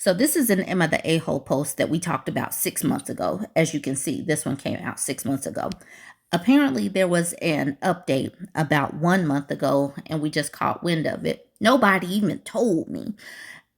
So this is an Emma the A-hole post that we talked about 6 months ago. As you can see, this one came out 6 months ago. Apparently there was an update about 1 month ago and we just caught wind of it. Nobody even told me.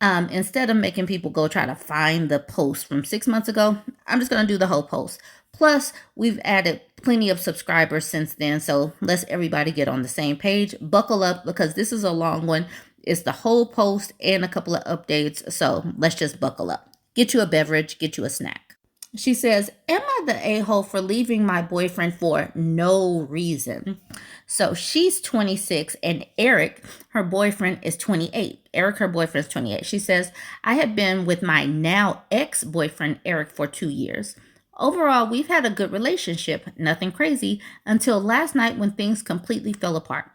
Instead of making people go try to find the post from 6 months ago, I'm just going to do the whole post. Plus, we've added plenty of subscribers since then, so let's everybody get on the same page. Buckle up because this is a long one. It's the whole post and a couple of updates, so let's just buckle up. Get you a beverage, get you a snack. She says, am I the a-hole for leaving my boyfriend for no reason? So she's 26 and Eric, her boyfriend, is 28. Eric, her boyfriend, is 28. She says, I have been with my now ex-boyfriend, Eric, for 2 years. Overall, we've had a good relationship, nothing crazy, until last night when things completely fell apart.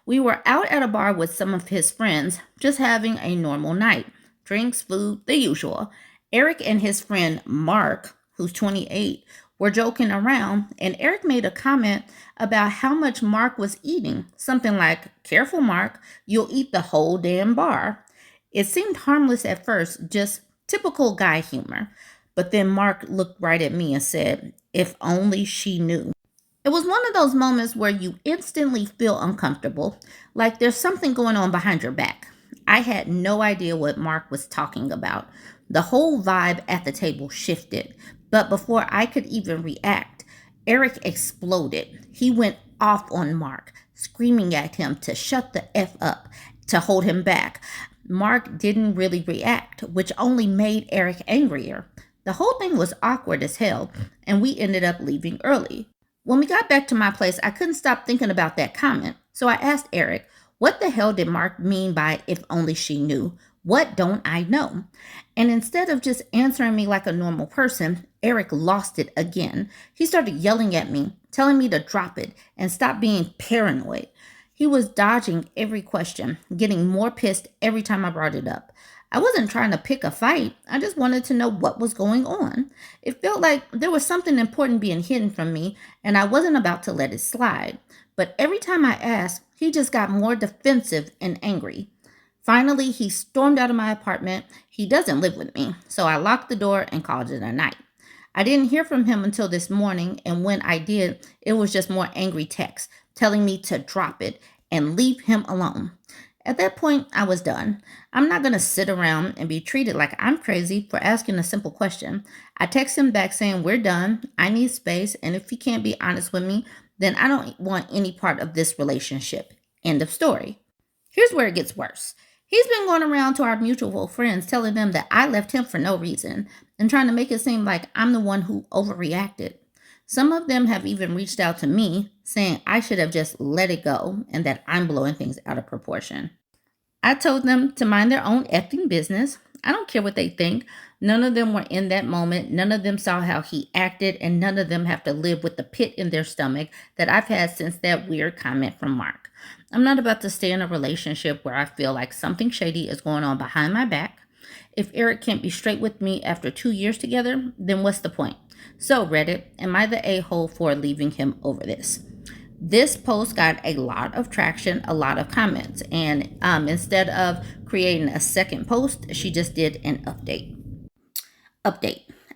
We were out at a bar with some of his friends, just having a normal night. Drinks, food, the usual. Eric and his friend Mark, who's 28, were joking around, and Eric made a comment about how much Mark was eating. Something like, careful, Mark, you'll eat the whole damn bar. It seemed harmless at first, just typical guy humor. But then Mark looked right at me and said, if only she knew. It was one of those moments where you instantly feel uncomfortable, like there's something going on behind your back. I had no idea what Mark was talking about. The whole vibe at the table shifted, but before I could even react, Eric exploded. He went off on Mark, screaming at him to shut the F up, to hold him back. Mark didn't really react, which only made Eric angrier. The whole thing was awkward as hell, and we ended up leaving early. When we got back to my place, I couldn't stop thinking about that comment, so I asked Eric, what the hell did Mark mean by if only she knew? What don't I know? And instead of just answering me like a normal person, Eric lost it again. He started yelling at me, telling me to drop it and stop being paranoid. He was dodging every question, getting more pissed every time I brought it up. I wasn't trying to pick a fight. I just wanted to know what was going on. It felt like there was something important being hidden from me, and I wasn't about to let it slide. But every time I asked, he just got more defensive and angry. Finally, he stormed out of my apartment. He doesn't live with me, so I locked the door and called it a night. I didn't hear from him until this morning, and when I did, it was just more angry texts telling me to drop it and leave him alone. At that point, I was done. I'm not going to sit around and be treated like I'm crazy for asking a simple question. I text him back saying, we're done. I need space, and if he can't be honest with me, then I don't want any part of this relationship. End of story. Here's where it gets worse. He's been going around to our mutual friends telling them that I left him for no reason and trying to make it seem like I'm the one who overreacted. Some of them have even reached out to me saying I should have just let it go and that I'm blowing things out of proportion. I told them to mind their own effing business. I don't care what they think. None of them were in that moment. None of them saw how he acted, and none of them have to live with the pit in their stomach that I've had since that weird comment from Mark. I'm not about to stay in a relationship where I feel like something shady is going on behind my back. If Eric can't be straight with me after 2 years together, then what's the point? So Reddit, am I the a-hole for leaving him over this? This post got a lot of traction, a lot of comments, and instead of creating a second post, she just did an update.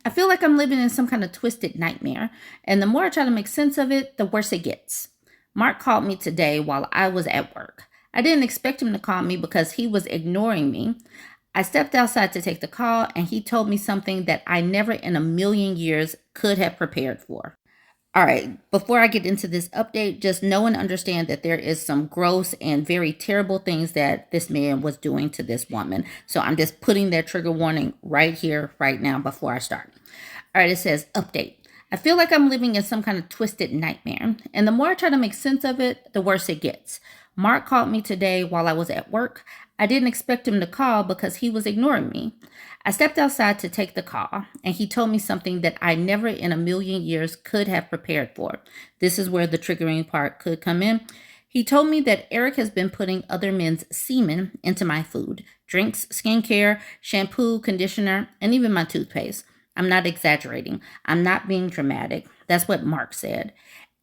I feel like I'm living in some kind of twisted nightmare, and the more I try to make sense of it, the worse it gets. Mark called me today while I was at work. I didn't expect him to call me because he was ignoring me. I stepped outside to take the call, and he told me something that I never in a million years could have prepared for. All right, before I get into this update, just know and understand that there is some gross and very terrible things that this man was doing to this woman. So I'm just putting that trigger warning right here, right now, before I start. All right, it says, update. I feel like I'm living in some kind of twisted nightmare, and the more I try to make sense of it, the worse it gets. Mark called me today while I was at work. I didn't expect him to call because he was ignoring me. I stepped outside to take the call, and he told me something that I never in a million years could have prepared for. This is where the triggering part could come in. He told me that Eric has been putting other men's semen into my food, drinks, skincare, shampoo, conditioner, and even my toothpaste. I'm not exaggerating. I'm not being dramatic. That's what Mark said.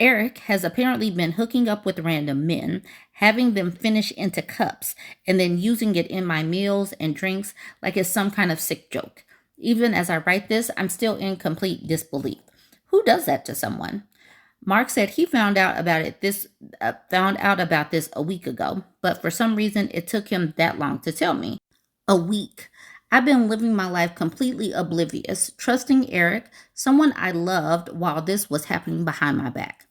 Eric has apparently been hooking up with random men, having them finish into cups, and then using it in my meals and drinks like it's some kind of sick joke. Even as I write this, I'm still in complete disbelief. Who does that to someone? Mark said he found out about this a week ago, but for some reason it took him that long to tell me. A week. I've been living my life completely oblivious, trusting Eric, someone I loved, while this was happening behind my back.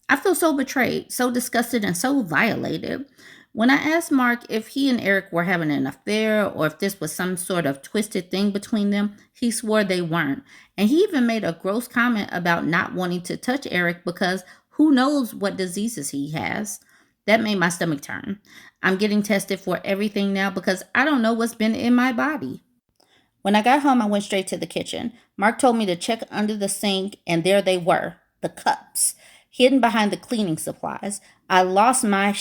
I feel so betrayed, so disgusted, and so violated. When I asked Mark if he and Eric were having an affair or if this was some sort of twisted thing between them, he swore they weren't. And he even made a gross comment about not wanting to touch Eric because who knows what diseases he has. That made my stomach turn. I'm getting tested for everything now because I don't know what's been in my body. When I got home, I went straight to the kitchen. Mark told me to check under the sink, and there they were, the cups, hidden behind the cleaning supplies. I lost my.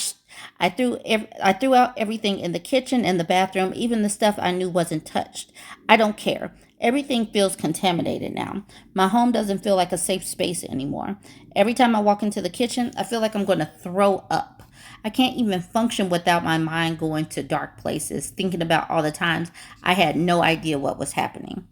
I threw out everything in the kitchen and the bathroom, even the stuff I knew wasn't touched. I don't care. Everything feels contaminated now. My home doesn't feel like a safe space anymore. Every time I walk into the kitchen, I feel like I'm going to throw up. I can't even function without my mind going to dark places, thinking about all the times I had no idea what was happening.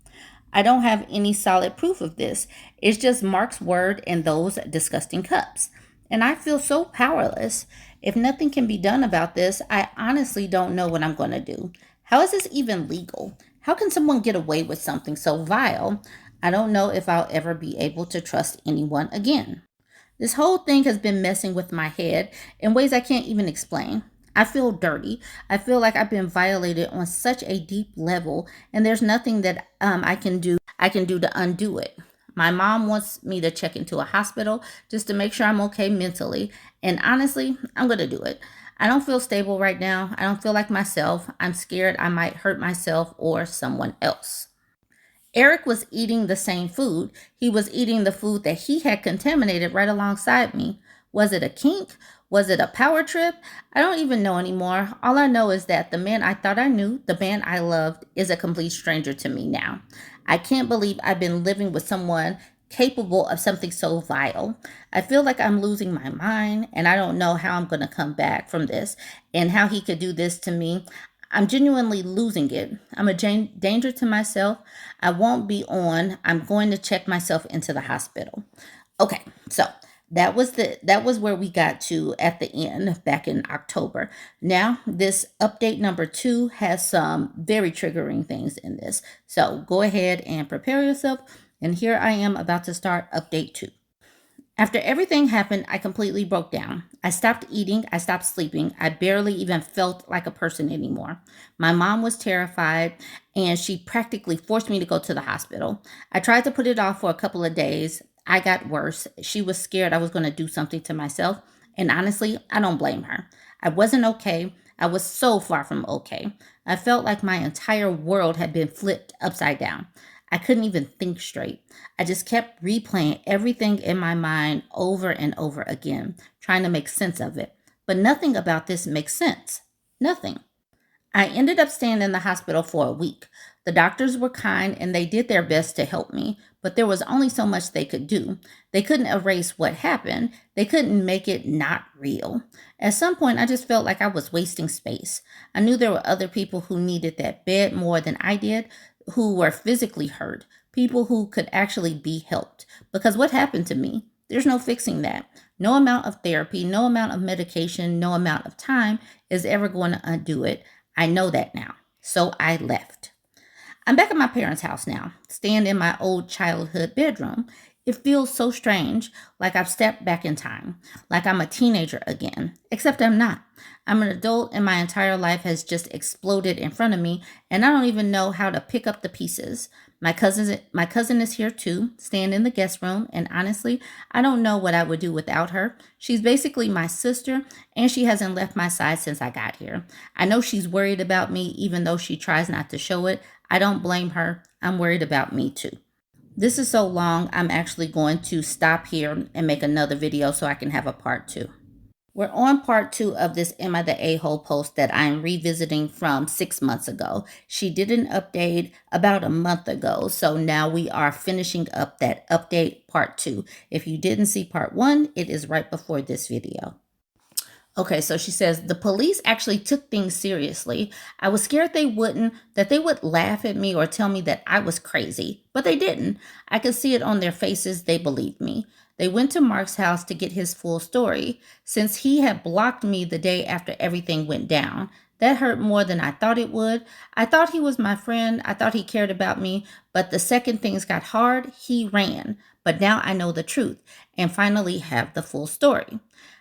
I don't have any solid proof of this. It's just Mark's word and those disgusting cups. And I feel so powerless. If nothing can be done about this, I honestly don't know what I'm going to do. How is this even legal? How can someone get away with something so vile? I don't know if I'll ever be able to trust anyone again. This whole thing has been messing with my head in ways I can't even explain. I feel dirty. I feel like I've been violated on such a deep level, and there's nothing that I can do. I can do to undo it. My mom wants me to check into a hospital just to make sure I'm okay mentally, and honestly, I'm gonna do it. I don't feel stable right now. I don't feel like myself. I'm scared I might hurt myself or someone else. Eric was eating the same food. He was eating the food that he had contaminated right alongside me. Was it a kink? Was it a power trip? I don't even know anymore. All I know is that the man I thought I knew, the man I loved, is a complete stranger to me now. I can't believe I've been living with someone capable of something so vile. I feel like I'm losing my mind, and I don't know how I'm going to come back from this and how he could do this to me. I'm genuinely losing it. I'm a danger to myself. I won't be on. I'm going to check myself into the hospital. Okay, so that was where we got to at the end back in October. Now, this update number 2 has some very triggering things in this. So go ahead and prepare yourself. And here I am about to start update 2. After everything happened, I completely broke down. I stopped eating, I stopped sleeping. I barely even felt like a person anymore. My mom was terrified, and she practically forced me to go to the hospital. I tried to put it off for a couple of days. I got worse. She was scared I was going to do something to myself, and honestly, I don't blame her. I wasn't okay. I was so far from okay. I felt like my entire world had been flipped upside down. I couldn't even think straight. I just kept replaying everything in my mind over and over again, trying to make sense of it. But nothing about this makes sense. Nothing. I ended up staying in the hospital for a week. The doctors were kind and they did their best to help me, but there was only so much they could do. They couldn't erase what happened. They couldn't make it not real. At some point, I just felt like I was wasting space. I knew there were other people who needed that bed more than I did, who were physically hurt, people who could actually be helped. Because what happened to me? There's no fixing that. No amount of therapy, no amount of medication, no amount of time is ever going to undo it. I know that now. So I left. I'm back at my parents' house now, staying in my old childhood bedroom. It feels so strange, like I've stepped back in time, like I'm a teenager again, except I'm not. I'm an adult and my entire life has just exploded in front of me, and I don't even know how to pick up the pieces. My cousin is here too, staying in the guest room, and honestly, I don't know what I would do without her. She's basically my sister, and she hasn't left my side since I got here. I know she's worried about me, even though she tries not to show it. I don't blame her. I'm worried about me too. This is so long, I'm actually going to stop here and make another video so I can have a part 2. We're on part 2 of this Am I the A-hole post that I'm revisiting from 6 months ago. She did an update about a month ago, so now we are finishing up that update part 2. If you didn't see part 1, it is right before this video. Okay, so she says the police actually took things seriously. I was scared that they would laugh at me or tell me that I was crazy, but they didn't. I could see it on their faces. They believed me. They went to Mark's house to get his full story. Since he had blocked me the day after everything went down, that hurt more than I thought it would. I thought he was my friend. I thought he cared about me. But the second things got hard, he ran. But now I know the truth and finally have the full story.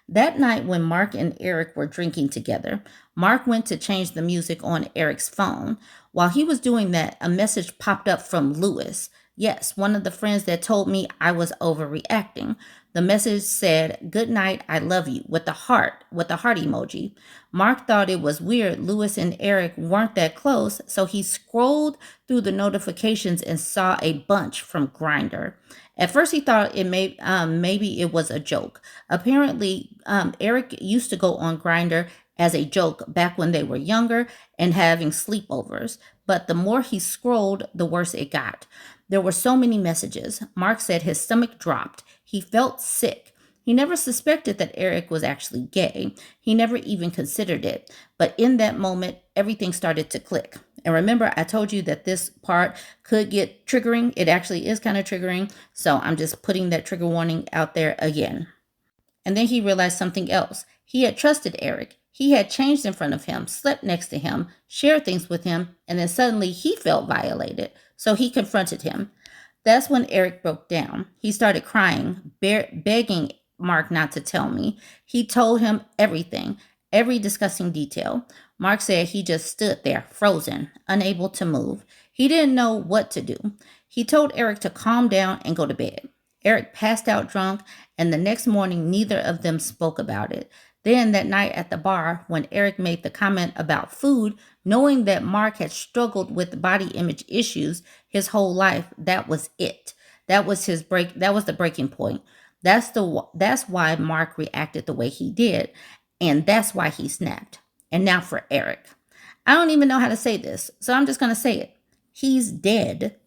That night when Mark and Eric were drinking together, Mark went to change the music on Eric's phone. While he was doing that, a message popped up from Lewis. Yes, one of the friends that told me I was overreacting. The message said, "Good night, I love you," with the heart emoji. Mark thought it was weird Lewis and Eric weren't that close, so he scrolled through the notifications and saw a bunch from Grindr. At first, he thought maybe it was a joke. Apparently, Eric used to go on Grindr as a joke back when they were younger and having sleepovers. But the more he scrolled, the worse it got. There were so many messages. Mark said his stomach dropped. He felt sick. He never suspected that Eric was actually gay. He never even considered it. But in that moment, everything started to click. And remember, I told you that this part could get triggering. It actually is kind of triggering. So I'm just putting that trigger warning out there again. And then he realized something else. He had trusted Eric. He had changed in front of him, slept next to him, shared things with him, and then suddenly he felt violated. So he confronted him. That's when Eric broke down. He started crying, begging Mark not to tell me. He told him everything, every disgusting detail. Mark said he just stood there, frozen, unable to move. He didn't know what to do. He told Eric to calm down and go to bed. Eric passed out drunk, and the next morning, neither of them spoke about it. Then that night at the bar, when Eric made the comment about food, knowing that Mark had struggled with body image issues his whole life, that was it. That was the breaking point. That's why Mark reacted the way he did, and that's why he snapped. And now for Eric. I don't even know how to say this, so I'm just going to say it. He's dead.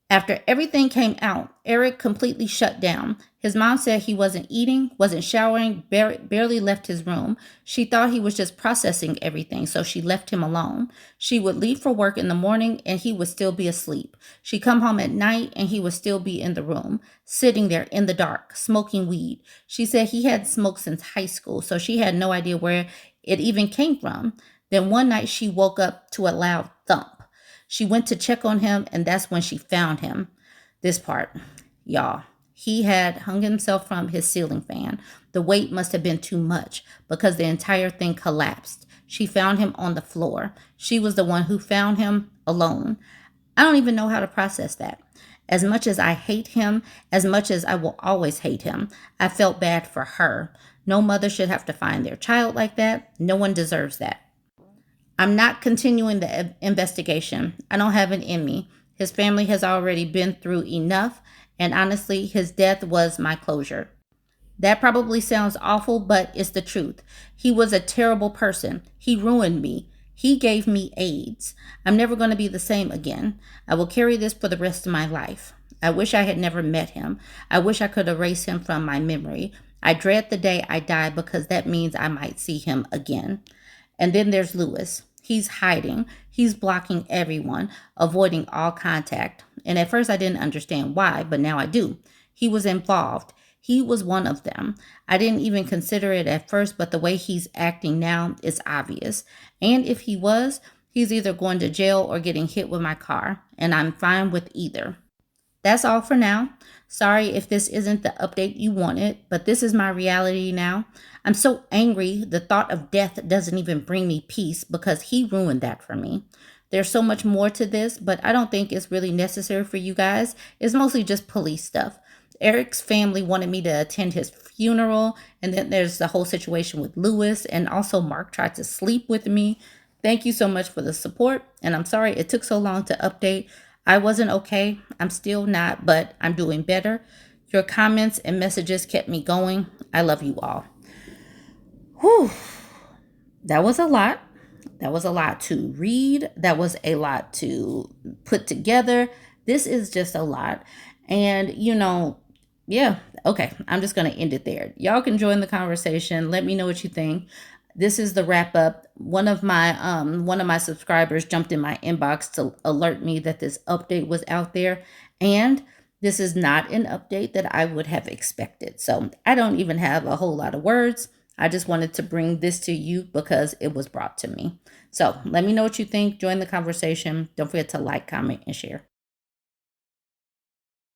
After everything came out, Eric completely shut down. His mom said he wasn't eating, wasn't showering, barely left his room. She thought he was just processing everything, so she left him alone. She would leave for work in the morning and he would still be asleep. She'd come home at night and he would still be in the room, sitting there in the dark, smoking weed. She said he hadn't smoked since high school, so she had no idea where it even came from. Then one night she woke up to a loud thump. She went to check on him, and that's when she found him. This part, y'all. He had hung himself from his ceiling fan. The weight must have been too much because the entire thing collapsed. She found him on the floor. She was the one who found him alone. I don't even know how to process that. As much as I hate him, as much as I will always hate him, I felt bad for her. No mother should have to find their child like that. No one deserves that. I'm not continuing the investigation. I don't have it in me. His family has already been through enough, and honestly, his death was my closure. That probably sounds awful, but it's the truth. He was a terrible person. He ruined me. He gave me AIDS. I'm never going to be the same again. I will carry this for the rest of my life. I wish I had never met him. I wish I could erase him from my memory. I dread the day I die because that means I might see him again. And then there's Lewis. He's hiding. He's blocking everyone, avoiding all contact. And at first I didn't understand why, but now I do. He was involved. He was one of them. I didn't even consider it at first, but the way he's acting now is obvious. And if he was, he's either going to jail or getting hit with my car. And I'm fine with either. That's all for now. Sorry if this isn't the update you wanted, but this is my reality now. I'm so angry the thought of death doesn't even bring me peace because he ruined that for me. There's so much more to this, but I don't think it's really necessary for you guys. It's mostly just police stuff. Eric's family wanted me to attend his funeral, and then there's the whole situation with Lewis, and also Mark tried to sleep with me. Thank you so much for the support, and I'm sorry it took so long to update. I wasn't okay. I'm still not, but I'm doing better. Your comments and messages kept me going. I love you all. Whew, that was a lot. That was a lot to read. That was a lot to put together. This is just a lot. And, yeah, okay, I'm just going to end it there. Y'all can join the conversation. Let me know what you think. This is the wrap up. One of my subscribers jumped in my inbox to alert me that this update was out there, and this is not an update that I would have expected. So I don't even have a whole lot of words. I just wanted to bring this to you because it was brought to me. So let me know what you think. Join the conversation. Don't forget to like, comment, and share.